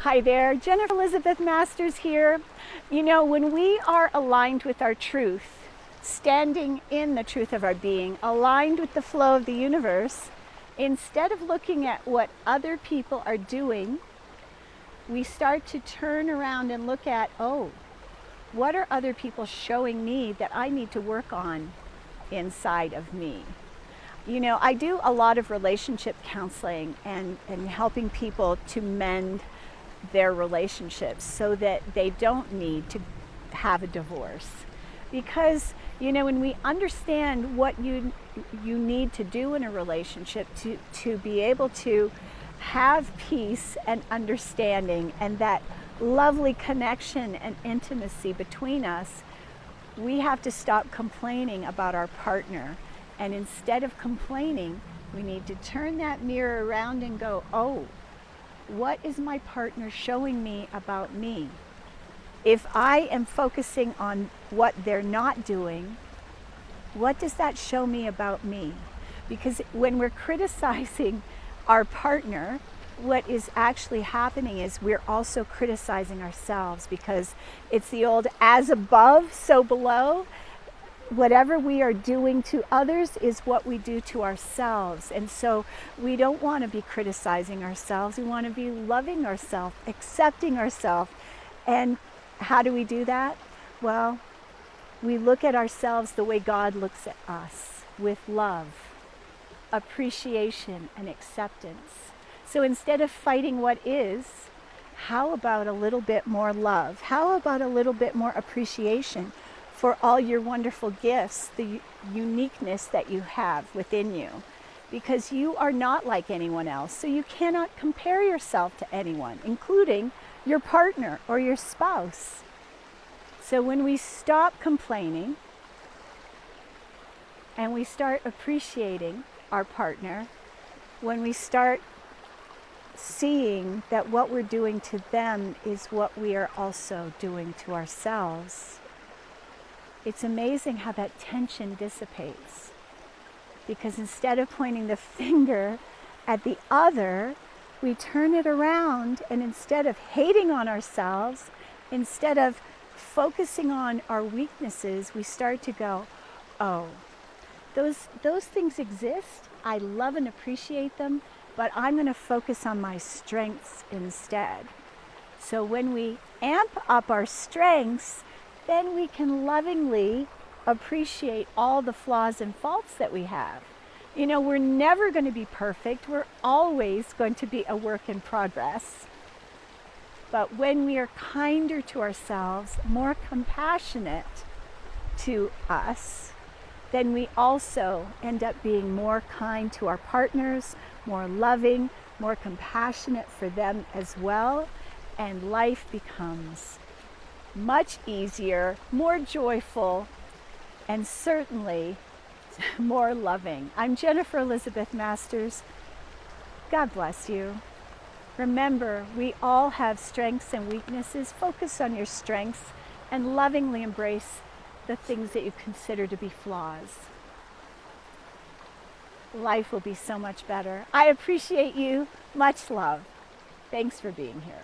Hi there, Jennifer Elizabeth Masters here. You know, when we are aligned with our truth, standing in the truth of our being, aligned with the flow of the universe, instead of looking at what other people are doing, we start to turn around and look at, oh, what are other people showing me that I need to work on inside of me? You know, I do a lot of relationship counseling and helping people to mend their relationships so that they don't need to have a divorce. Because, you know, when we understand what you need to do in a relationship to be able to have peace and understanding and that lovely connection and intimacy between us, we have to stop complaining about our partner. And instead of complaining, we need to turn that mirror around and go, oh, what is my partner showing me about me? If I am focusing on what they're not doing, what does that show me about me? Because when we're criticizing our partner, what is actually happening is we're also criticizing ourselves, because it's the old as above, so below. Whatever we are doing to others is what we do to ourselves. And so we don't want to be criticizing ourselves. We want to be loving ourselves, accepting ourselves. And how do we do that? Well, we look at ourselves the way God looks at us, with love, appreciation, and acceptance. So instead of fighting what is, how about a little bit more love? How about a little bit more appreciation for all your wonderful gifts, the uniqueness that you have within you? Because you are not like anyone else, so you cannot compare yourself to anyone, including your partner or your spouse. So when we stop complaining and we start appreciating our partner, when we start seeing that what we're doing to them is what we are also doing to ourselves, it's amazing how that tension dissipates. Because instead of pointing the finger at the other, we turn it around, and instead of hating on ourselves, instead of focusing on our weaknesses, we start to go, oh, those things exist. I love and appreciate them, but I'm going to focus on my strengths instead. So when we amp up our strengths, then we can lovingly appreciate all the flaws and faults that we have. You know, we're never going to be perfect. We're always going to be a work in progress. But when we are kinder to ourselves, more compassionate to us, then we also end up being more kind to our partners, more loving, more compassionate for them as well, and life becomes much easier, more joyful, and certainly more loving. I'm Jennifer Elizabeth Masters. God bless you. Remember, we all have strengths and weaknesses. Focus on your strengths and lovingly embrace the things that you consider to be flaws. Life will be so much better. I appreciate you. Much love. Thanks for being here.